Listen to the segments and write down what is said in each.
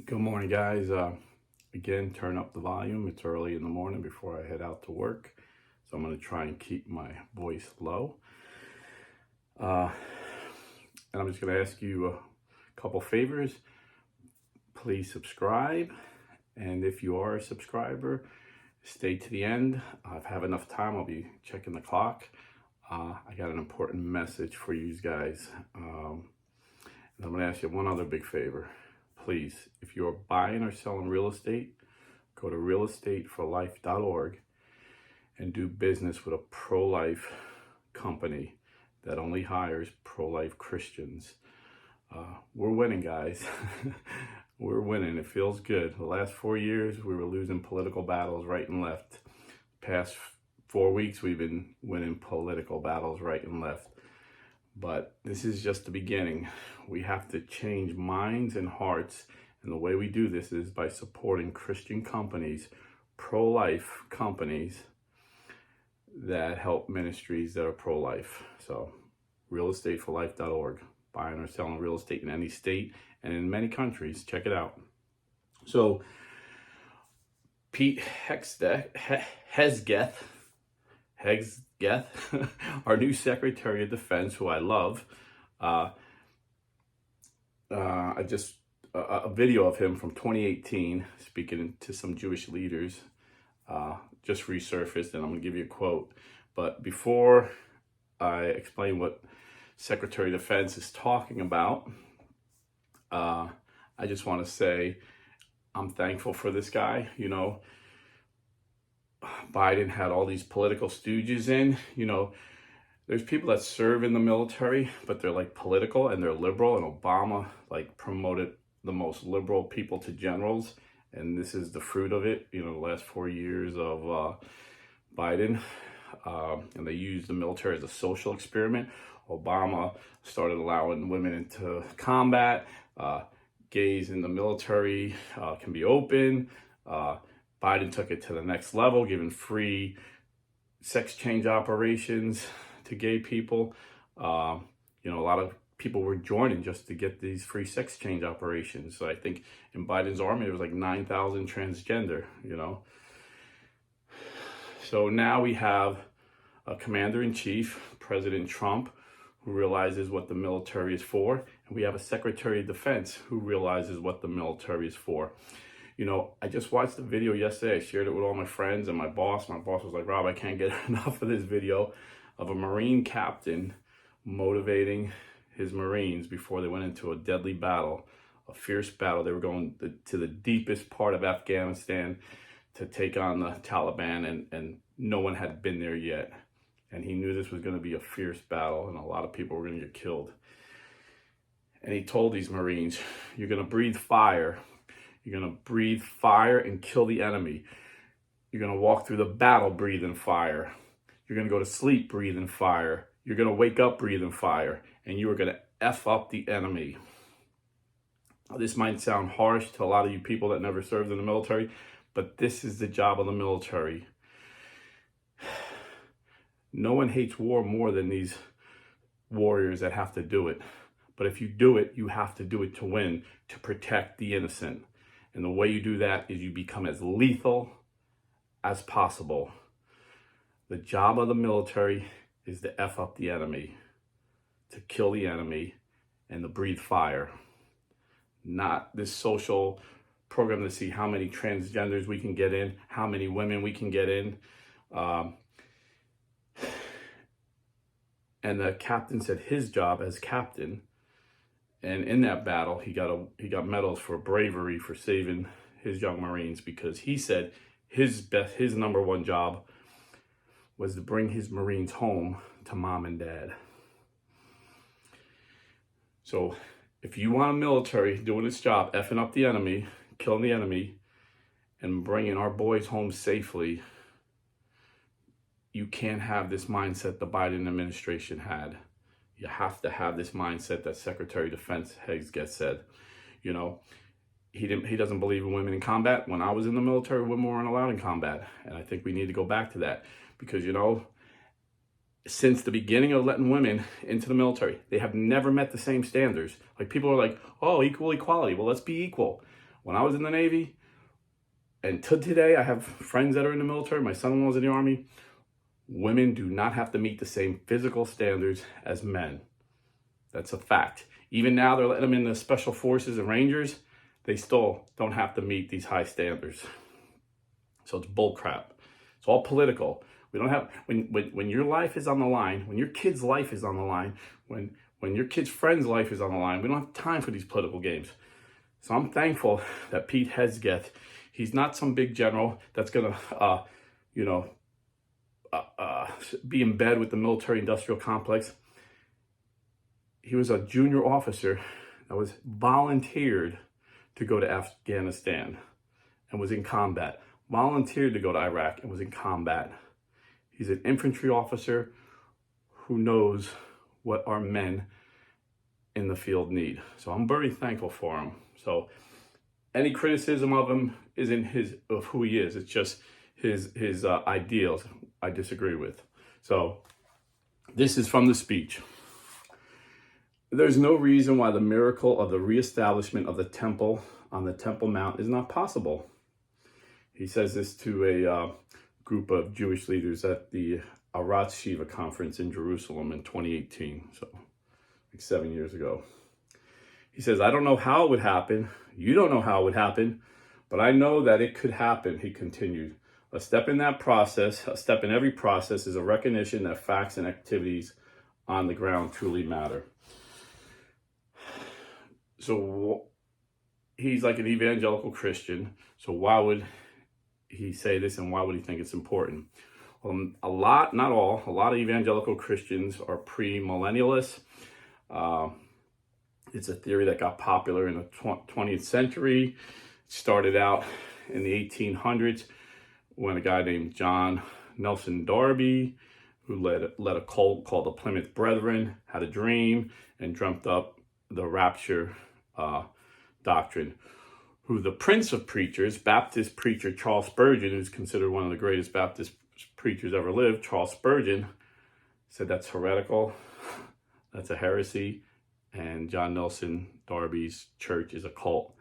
Good morning, guys. Again, turn up the volume. It's early in the morning before I head out to work, so I'm going to try and keep my voice low. And I'm just going to ask you a couple favors. Please subscribe, and if you are a subscriber, stay to the end. If I have enough time, I'll be checking the clock. I got an important message for you guys. And I'm going to ask you one other big favor. Please, if you're buying or selling real estate, go to realestateforlife.org and do business with a pro-life company that only hires pro-life Christians. We're winning, guys. We're winning. It feels good. The last 4 years, we were losing political battles right and left. Past 4 weeks, we've been winning political battles right and left. But this is just the beginning. We have to change minds and hearts. And the way we do this is by supporting Christian companies, pro-life companies that help ministries that are pro-life. So realestateforlife.org, buying or selling real estate in any state and in many countries. Check it out. So Pete Hegseth, our new Secretary of Defense, who I love, I just a video of him from 2018 speaking to some Jewish leaders just resurfaced, and I'm going to give you a quote. But before I explain what Secretary of Defense is talking about, I just want to say I'm thankful for this guy. You know, Biden had all these political stooges in. You know, there's people that serve in the military, but they're like political and they're liberal, and Obama like promoted the most liberal people to generals, and this is the fruit of it. You know, the last 4 years of Biden, and they used the military as a social experiment. Obama started allowing women into combat. Gays in the military can be open. Biden took it to the next level, giving free sex change operations to gay people. You know, a lot of people were joining just to get these free sex change operations. So I think in Biden's army, there was like 9,000 transgender, you know. So now we have a commander-in-chief, President Trump, who realizes what the military is for. And we have a Secretary of Defense who realizes what the military is for. You know, I just watched the video yesterday. I shared it with all my friends and my boss. My boss was like, Rob, I can't get enough of this video of a Marine captain motivating his Marines before they went into a deadly battle, a fierce battle. They were going to the deepest part of Afghanistan to take on the Taliban, and no one had been there yet. And he knew this was going to be a fierce battle, and a lot of people were going to get killed. And he told these Marines, you're going to breathe fire. You're going to breathe fire and kill the enemy. You're going to walk through the battle breathing fire. You're going to go to sleep breathing fire. You're going to wake up breathing fire. And you are going to F up the enemy. Now, this might sound harsh to a lot of you people that never served in the military, but this is the job of the military. No one hates war more than these warriors that have to do it. But if you do it, you have to do it to win, to protect the innocent. And the way you do that is you become as lethal as possible. The job of the military is to F up the enemy, to kill the enemy, and to breathe fire. Not this social program to see how many transgenders we can get in, how many women we can get in. And the captain said his job as captain, and in that battle, he got medals for bravery for saving his young Marines, because he said his number one job was to bring his Marines home to mom and dad. So if you want a military doing its job, effing up the enemy, killing the enemy, and bringing our boys home safely, you can't have this mindset the Biden administration had. You have to have this mindset that Secretary of Defense Hegseth said. You know, he doesn't believe in women in combat. When I was in the military, women weren't allowed in combat. And I think we need to go back to that. Because, you know, since the beginning of letting women into the military, they have never met the same standards. Like, people are like, oh, equal equality. Well, let's be equal. when I was in the Navy, and to today, I have friends that are in the military. My son-in-law's in the Army. Women do not have to meet the same physical standards as men. That's a fact. Even now, they're letting them in the Special Forces and Rangers. They still don't have to meet these high standards. So it's bull crap. It's all political. We don't have, when your life is on the line, when your kid's life is on the line, when your kid's friend's life is on the line, we don't have time for these political games. So I'm thankful that Pete Hegseth, he's not some big general that's going to, be in bed with the military-industrial complex. He was a junior officer that was volunteered to go to Afghanistan and was in combat. Volunteered to go to Iraq and was in combat. He's an infantry officer who knows what our men in the field need. So I'm very thankful for him. So any criticism of him isn't of who he is. It's just his ideals I disagree with. So this is from the speech. There's no reason why the miracle of the reestablishment of the temple on the Temple Mount is not possible. He says this to a group of Jewish leaders at the Arat Shiva conference in Jerusalem in 2018, so like 7 years ago. He says, I don't know how it would happen. You don't know how it would happen, but I know that it could happen, he continued. A step in that process, a step in every process, is a recognition that facts and activities on the ground truly matter. So he's like an evangelical Christian. So why would he say this, and why would he think it's important? Well, a lot of evangelical Christians are premillennialists. It's a theory that got popular in the 20th century. It started out in the 1800s when a guy named John Nelson Darby, who led a cult called the Plymouth Brethren, had a dream and dreamt up the rapture doctrine. Who the prince of preachers, Baptist preacher Charles Spurgeon, who's considered one of the greatest Baptist preachers ever lived, Charles Spurgeon, said that's heretical, that's a heresy, and John Nelson Darby's church is a cult.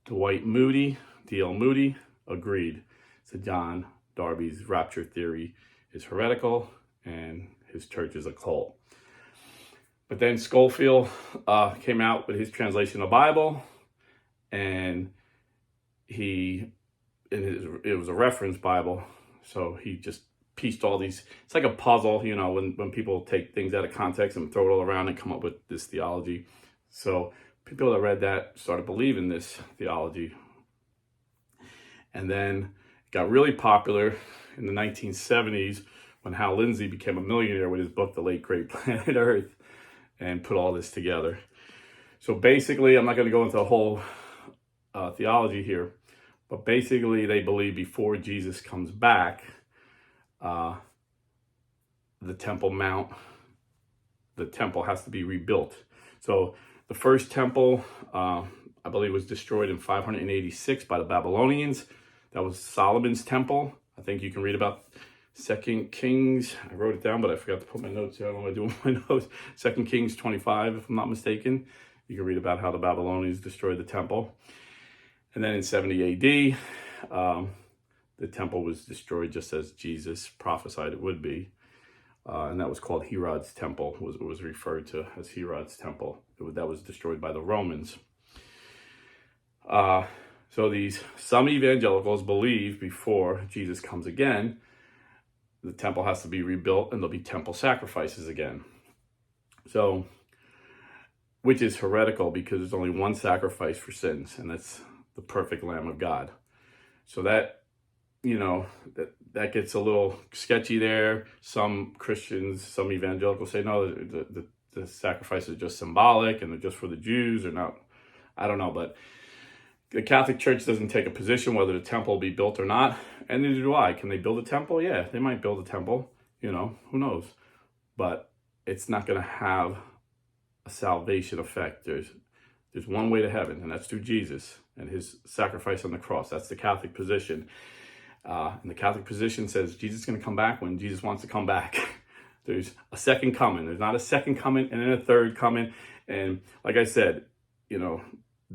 Dwight Moody, D.L. Moody, agreed. Said John Darby's rapture theory is heretical and his church is a cult. But then Scofield came out with his translation of the Bible, and it was a reference Bible, so he just pieced all these. It's like a puzzle, when people take things out of context and throw it all around and come up with this theology. So people that read that started believing this theology. And then it got really popular in the 1970s when Hal Lindsey became a millionaire with his book, The Late Great Planet Earth, and put all this together. So basically, I'm not going to go into the whole theology here, but basically they believe before Jesus comes back, the Temple Mount, the temple has to be rebuilt. So the first temple, I believe, was destroyed in 586 by the Babylonians. That was Solomon's temple. I think you can read about 2 Kings. I wrote it down, but I forgot to put my notes here. I don't know what I do with my notes. 2 Kings 25, if I'm not mistaken. You can read about how the Babylonians destroyed the temple. And then in 70 AD, the temple was destroyed just as Jesus prophesied it would be. And that was called Herod's temple, was referred to as Herod's temple. That was destroyed by the Romans. So some evangelicals believe before Jesus comes again, the temple has to be rebuilt and there'll be temple sacrifices again. So, which is heretical because there's only one sacrifice for sins, and that's the perfect Lamb of God. So that gets a little sketchy there. Some Christians, some evangelicals say, no, the sacrifice is just symbolic and they're just for the Jews or not. I don't know, but the Catholic Church doesn't take a position whether the temple will be built or not, and neither do I. Can they build a temple? Yeah, they might build a temple, who knows? But it's not going to have a salvation effect. There's one way to heaven, and that's through Jesus and his sacrifice on the cross. That's the Catholic position. And the Catholic position says Jesus is going to come back when Jesus wants to come back. There's a second coming. There's not a second coming and then a third coming. And like I said,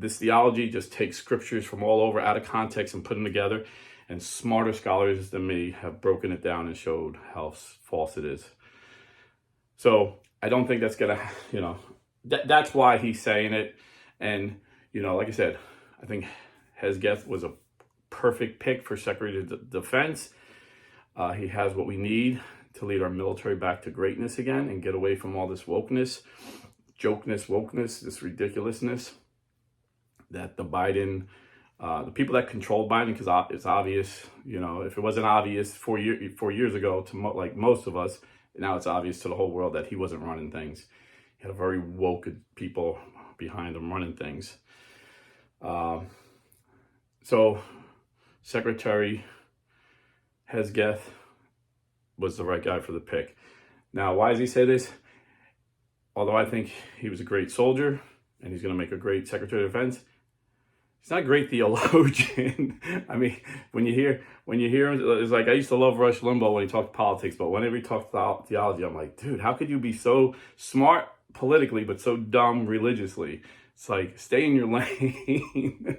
this theology just takes scriptures from all over out of context and put them together. And smarter scholars than me have broken it down and showed how false it is. So I don't think that's going to, that's why he's saying it. And, like I said, I think Hegseth was a perfect pick for Secretary of Defense. He has what we need to lead our military back to greatness again and get away from all this wokeness, this ridiculousness that the Biden, the people that control Biden, because it's obvious, if it wasn't obvious 4 years ago to like most of us, now it's obvious to the whole world that he wasn't running things. He had a very woke people behind him running things. So Secretary Hegseth was the right guy for the pick. Now, why does he say this? Although I think he was a great soldier and he's going to make a great Secretary of Defense, he's not a great theologian. I mean, when you hear him, it's like, I used to love Rush Limbaugh when he talked politics, but whenever he talks theology, I'm like, dude, how could you be so smart politically, but so dumb religiously? It's like, stay in your lane.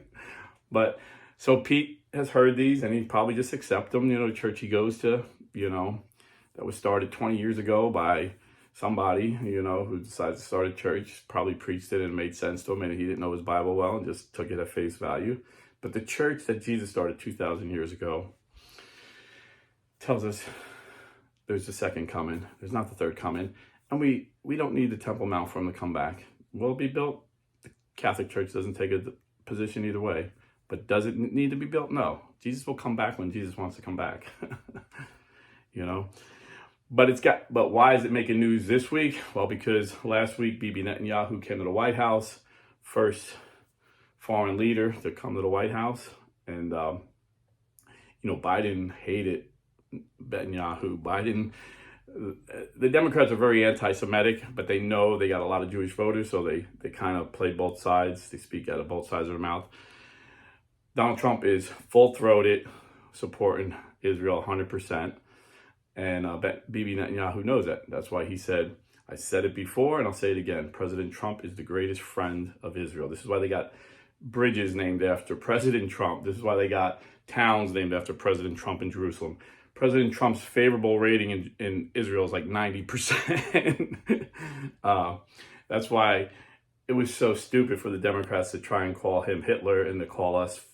But so Pete has heard these and he probably just accept them. The church he goes to, that was started 20 years ago by somebody, who decided to start a church, probably preached it and it made sense to him and he didn't know his Bible well and just took it at face value. But the church that Jesus started 2,000 years ago tells us there's a second coming. There's not the third coming. And we don't need the Temple Mount for him to come back. Will it be built? The Catholic Church doesn't take a position either way. But does it need to be built? No. Jesus will come back when Jesus wants to come back. But why is it making news this week? Well, because last week Bibi Netanyahu came to the White House, first foreign leader to come to the White House, and Biden hated Netanyahu. The Democrats are very anti-Semitic, but they know they got a lot of Jewish voters, so they kind of play both sides. They speak out of both sides of their mouth. Donald Trump is full-throated supporting Israel 100%. And Bibi Netanyahu knows that. That's why he said, I said it before and I'll say it again. President Trump is the greatest friend of Israel. This is why they got bridges named after President Trump. This is why they got towns named after President Trump in Jerusalem. President Trump's favorable rating in Israel is like 90%. That's why it was so stupid for the Democrats to try and call him Hitler and to call us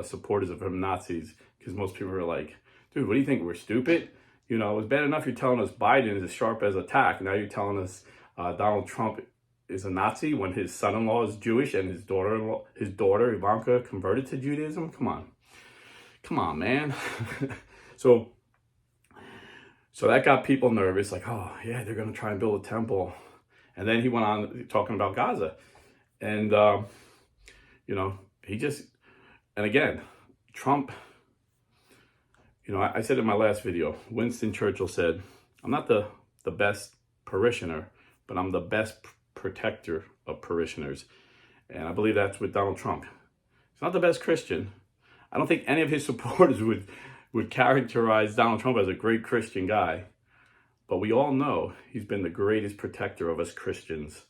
supporters of him Nazis. Because most people are like, dude, what do you think? We're stupid? It was bad enough you're telling us Biden is as sharp as a tack. Now you're telling us Donald Trump is a Nazi when his son-in-law is Jewish and his daughter Ivanka converted to Judaism. Come on, man. So that got people nervous. Like, oh yeah, they're gonna try and build a temple. And then he went on talking about Gaza, and and again, Trump. I said in my last video, Winston Churchill said, I'm not the best parishioner, but I'm the best protector of parishioners. And I believe that's with Donald Trump. He's not the best Christian. I don't think any of his supporters would characterize Donald Trump as a great Christian guy. But we all know he's been the greatest protector of us Christians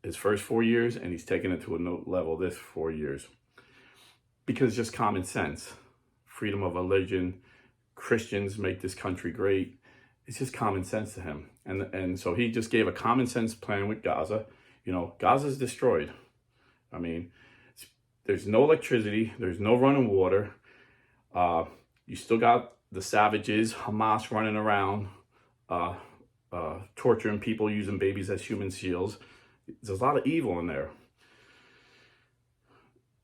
his first 4 years, and he's taken it to a new level this 4 years. Because it's just common sense. Freedom of religion, Christians make this country great. It's just common sense to him. And so he just gave a common sense plan with Gaza. Gaza's destroyed. I mean, there's no electricity. There's no running water. You still got the savages, Hamas running around, torturing people, using babies as human shields. There's a lot of evil in there.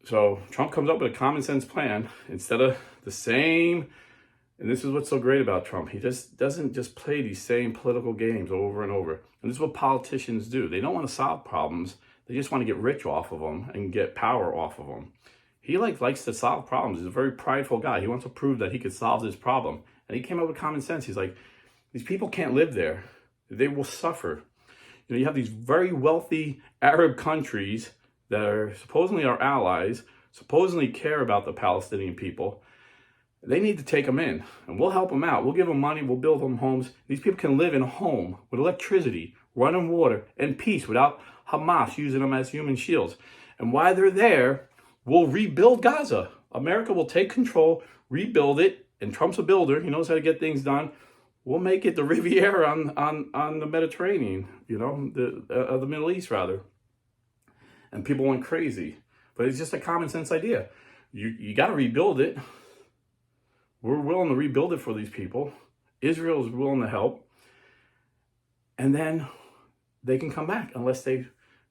So Trump comes up with a common sense plan instead of the same. And this is what's so great about Trump. He just doesn't just play these same political games over and over. And this is what politicians do. They don't want to solve problems. They just want to get rich off of them and get power off of them. He likes to solve problems. He's a very prideful guy. He wants to prove that he could solve this problem. And he came up with common sense. He's like, these people can't live there. They will suffer. You have these very wealthy Arab countries that are supposedly our allies, supposedly care about the Palestinian people. They need to take them in, and we'll help them out. We'll give them money. We'll build them homes. These people can live in a home with electricity, running water, and peace without Hamas using them as human shields. And while they're there, we'll rebuild Gaza. America will take control, rebuild it, and Trump's a builder. He knows how to get things done. We'll make it the Riviera on the Mediterranean, the Middle East, rather. And people went crazy. But it's just a common sense idea. You got to rebuild it. We're willing to rebuild it for these people. Israel is willing to help. And then they can come back unless they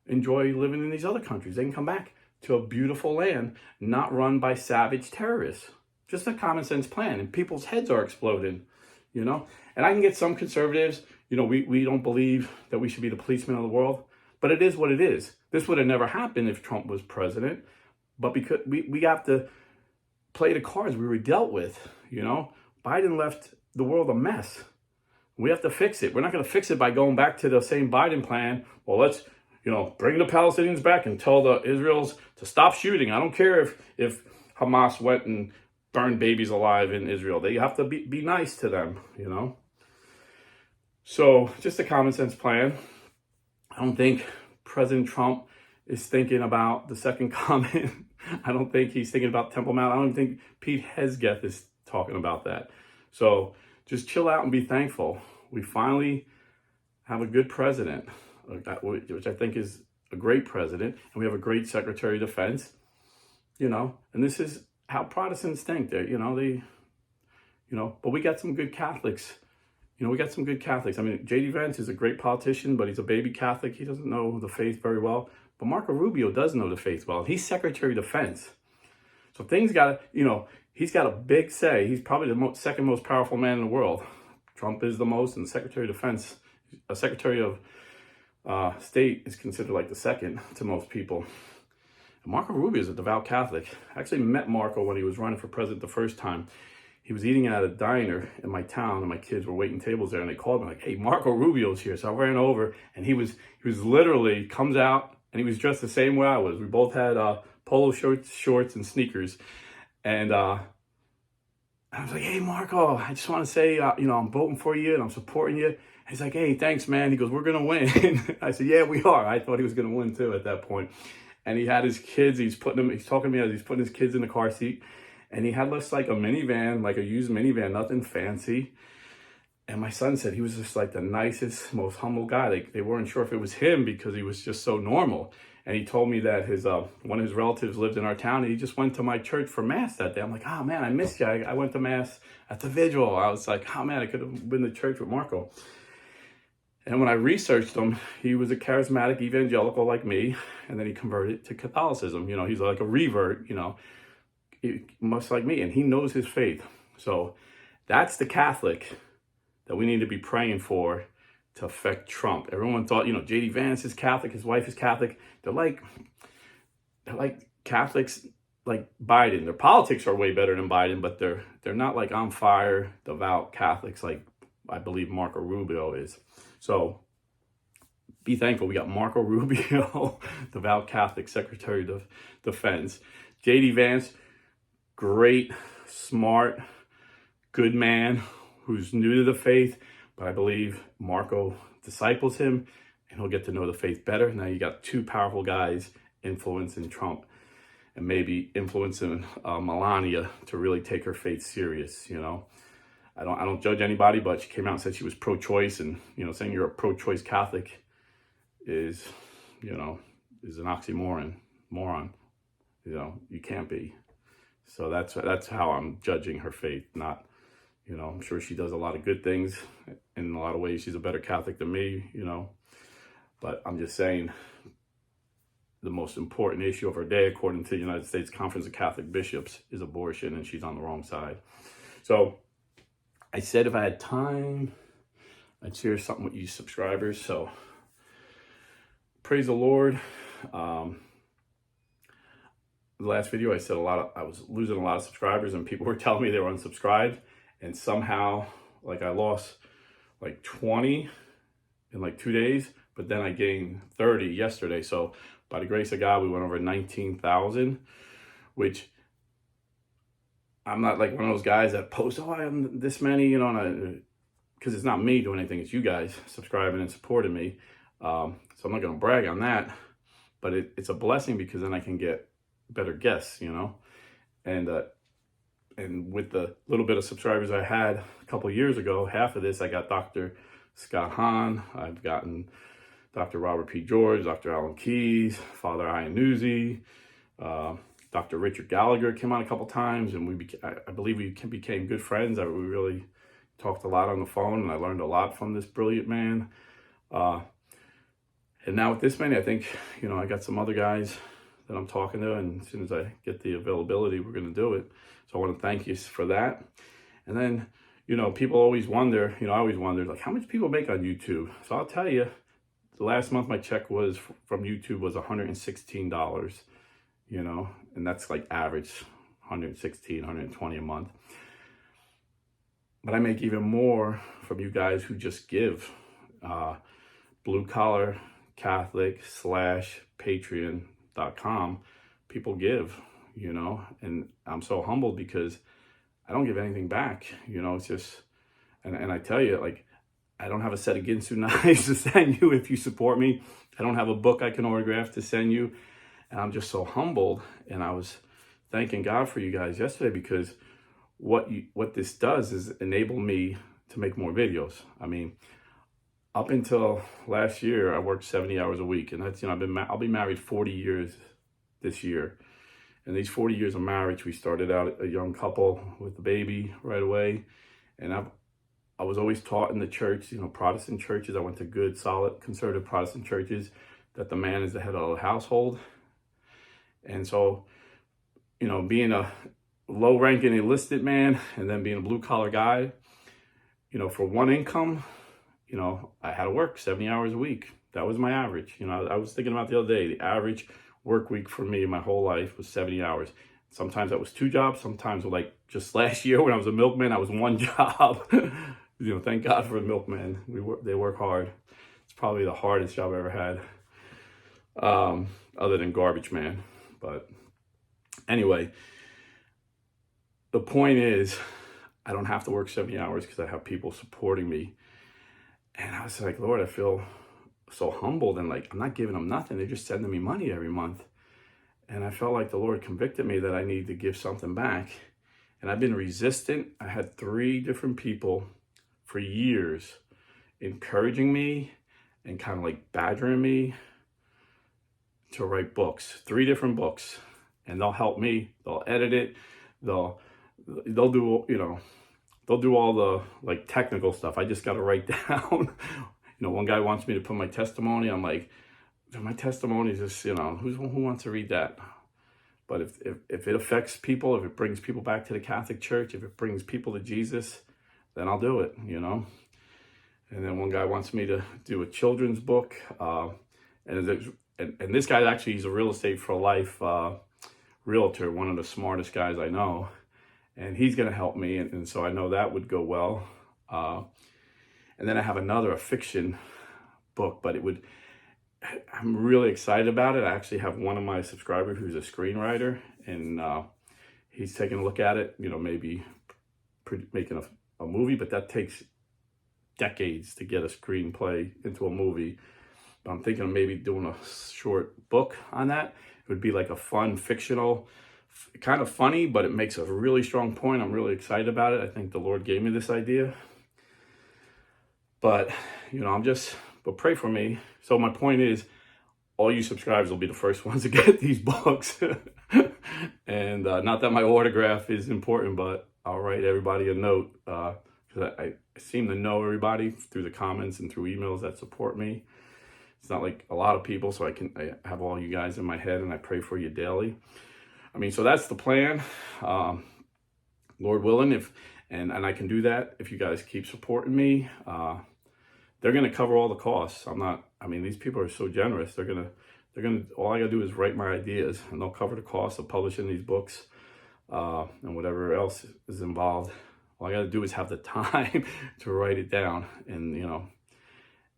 enjoy living in these other countries. They can come back to a beautiful land, not run by savage terrorists. Just a common sense plan. And people's heads are exploding, And I can get some conservatives, we don't believe that we should be the policemen of the world. But it is what it is. This would have never happened if Trump was president. But because we have to play the cards we were dealt with, Biden left the world a mess. We have to fix it. We're not going to fix it by going back to the same Biden plan. Well, let's, bring the Palestinians back and tell the Israelis to stop shooting. I don't care if Hamas went and burned babies alive in Israel. They have to be nice to them, So just a common sense plan. I don't think President Trump is thinking about the second comment. I don't think he's thinking about Temple Mount. I don't think Pete Hegseth is talking about that. So just chill out and be thankful. We finally have a good president, which I think is a great president. And we have a great Secretary of Defense, and this is how Protestants think. But we got some good Catholics. We got some good Catholics. I mean, J.D. Vance is a great politician, but he's a baby Catholic. He doesn't know the faith very well. But Marco Rubio does know the faith well. He's Secretary of Defense. So things got to, he's got a big say. He's probably the second most powerful man in the world. Trump is the most, and the Secretary of Defense, a Secretary of State is considered like the second to most people. And Marco Rubio is a devout Catholic. I actually met Marco when he was running for president the first time. He was eating at a diner in my town, and my kids were waiting tables there, and they called me like, "Hey, Marco Rubio's here." So I ran over, and he was literally comes out, and he was dressed the same way I was. We both had polo shorts, and sneakers, and I was like, "Hey, Marco, I just want to say, I'm voting for you, and I'm supporting you." And he's like, "Hey, thanks, man." He goes, "We're gonna win." I said, "Yeah, we are." I thought he was gonna win too at that point. And he had his kids. He's talking to me as he's putting his kids in the car seat. And he had just like a minivan, like a used minivan, nothing fancy. And my son said he was just like the nicest, most humble guy. They weren't sure if it was him because he was just so normal. And he told me that his one of his relatives lived in our town, and he just went to my church for Mass that day. I'm like, "Oh man, I missed you. I went to Mass at the vigil." I was like, "Oh man, I could have been to church with Marco." And when I researched him, he was a charismatic evangelical like me, and then he converted to Catholicism. He's like a revert, much like me, and he knows his faith. So that's the Catholic that we need to be praying for to affect Trump. Everyone thought, J.D. Vance is Catholic, his wife is Catholic. They're like Catholics like Biden. Their politics are way better than Biden, but they're not like on fire, devout Catholics like I believe Marco Rubio is. So be thankful we got Marco Rubio, devout Catholic Secretary of Defense. J.D. Vance, great, smart, good man who's new to the faith, but I believe Marco disciples him and he'll get to know the faith better. Now you got two powerful guys influencing Trump and maybe influencing Melania to really take her faith serious. I don't judge anybody, but she came out and said she was pro-choice, and saying you're a pro-choice Catholic is an oxymoron. You can't be. So that's how I'm judging her faith. Not, I'm sure she does a lot of good things. In a lot of ways, she's a better Catholic than me, But I'm just saying the most important issue of our day, according to the United States Conference of Catholic Bishops, is abortion, and she's on the wrong side. So I said if I had time, I'd share something with you subscribers. So praise the Lord. The last video, I said I was losing a lot of subscribers, and people were telling me they were unsubscribed, and somehow I lost 20 in 2 days, but then I gained 30 yesterday. So by the grace of God, we went over 19,000, which I'm not like one of those guys that post, "Oh, I am this many," because it's not me doing anything. It's you guys subscribing and supporting me. So I'm not going to brag on that. but it's a blessing because then I can get better guests, and with the little bit of subscribers I had a couple years ago, half of this, I got Dr. Scott Hahn, I've gotten Dr. Robert P. George, Dr. Alan Keyes, Father Ian Newsy, Dr. Richard Gallagher came on a couple times, and I believe we became good friends. We really talked a lot on the phone, and I learned a lot from this brilliant man. And now with this man, I think, I got some other guys that I'm talking to, and as soon as I get the availability, we're going to do it. So I want to thank you for that. And then, people always wonder, I always wondered, like, how much people make on YouTube? So I'll tell you, the last month my check was from YouTube was $116, and that's like average, 116, 120 a month. But I make even more from you guys who just give. Blue Collar Catholic /Patreon.com. People give, and I'm so humbled because I don't give anything back. It's just, and I tell you, like, I don't have a set of Ginsu knives to send you if you support me. I don't have a book I can autograph to send you. And I'm just so humbled. And I was thanking God for you guys yesterday because what this does is enable me to make more videos. I mean, up until last year, I worked 70 hours a week. And that's, I'll be married 40 years this year. And these 40 years of marriage, we started out a young couple with a baby right away. And I was always taught in the church, Protestant churches. I went to good, solid, conservative Protestant churches that the man is the head of the household. And so, being a low-ranking enlisted man and then being a blue-collar guy, for one income, I had to work 70 hours a week. That was my average. I was thinking about the other day, the average work week for me my whole life was 70 hours. Sometimes that was 2 jobs. Sometimes, like just last year when I was a milkman, I was 1 job. Thank God for the milkman. They work hard. It's probably the hardest job I ever had, other than garbage man. But anyway, the point is, I don't have to work 70 hours because I have people supporting me. And I was like, Lord, I feel so humbled and like I'm not giving them nothing. They're just sending me money every month. And I felt like the Lord convicted me that I need to give something back. And I've been resistant. I had 3 different people for years encouraging me and kind of like badgering me to write books, 3 different books. And they'll help me. They'll edit it. They'll do, they'll do all the like technical stuff. I just got to write down. One guy wants me to put my testimony. I'm like, my testimony is just, who wants to read that? But if it affects people, if it brings people back to the Catholic Church, if it brings people to Jesus, then I'll do it, And then one guy wants me to do a children's book. And this guy actually, he's a real estate for life realtor, one of the smartest guys I know. And he's going to help me. And so I know that would go well. And then I have a fiction book, but I'm really excited about it. I actually have one of my subscribers who's a screenwriter, and he's taking a look at it, maybe making a movie, but that takes decades to get a screenplay into a movie. But I'm thinking of maybe doing a short book on that. It would be like a fun, fictional, kind of funny, but it makes a really strong point. I'm really excited about it. I think the Lord gave me this idea. But, but pray for me. So my point is, all you subscribers will be the first ones to get these books. And not that my autograph is important, but I'll write everybody a note. Because I seem to know everybody through the comments and through emails that support me. It's not like a lot of people, so I have all you guys in my head, and I pray for you daily. So that's the plan. Lord willing, and I can do that if you guys keep supporting me. They're going to cover all the costs. These people are so generous. All I got to do is write my ideas, and they'll cover the cost of publishing these books, and whatever else is involved. All I got to do is have the time to write it down. And,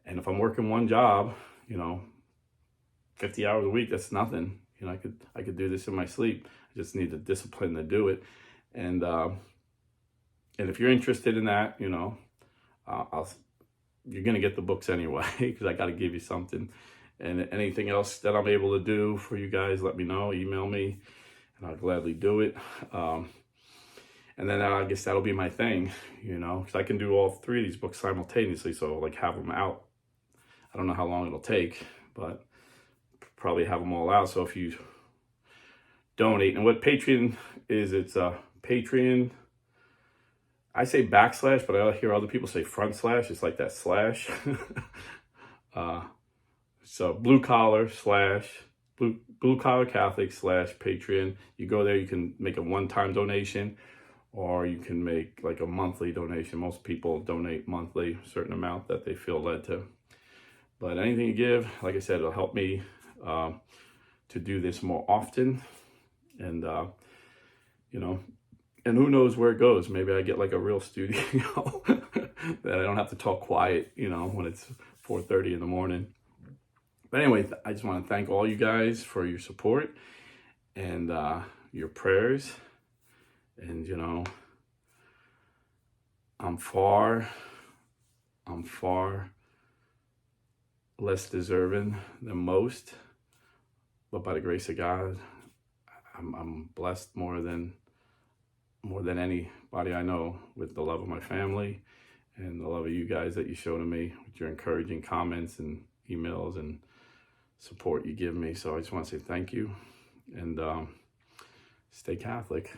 and if I'm working 1 job, 50 hours a week, that's nothing. I could do this in my sleep. I just need the discipline to do it. And if you're interested in that, you're going to get the books anyway, because I got to give you something. And anything else that I'm able to do for you guys, let me know, email me, and I'll gladly do it. And then I guess that'll be my thing, because I can do all 3 of these books simultaneously. So like have them out. I don't know how long it'll take, but probably have them all out. So if you donate, and what Patreon is, it's Patreon. I say backslash, but I hear other people say front slash. It's like that slash. So blue collar Catholic / Patreon. You go there, you can make a one-time donation, or you can make like a monthly donation. Most people donate monthly, a certain amount that they feel led to. But anything you give, like I said, it'll help me to do this more often. And, and who knows where it goes. Maybe I get like a real studio that I don't have to talk quiet, when it's 4:30 in the morning. But anyway, I just want to thank all you guys for your support and your prayers. And, I'm far less deserving than most, but by the grace of God, I'm blessed more than anybody I know with the love of my family and the love of you guys that you show to me with your encouraging comments and emails and support you give me. So I just want to say thank you, and stay Catholic.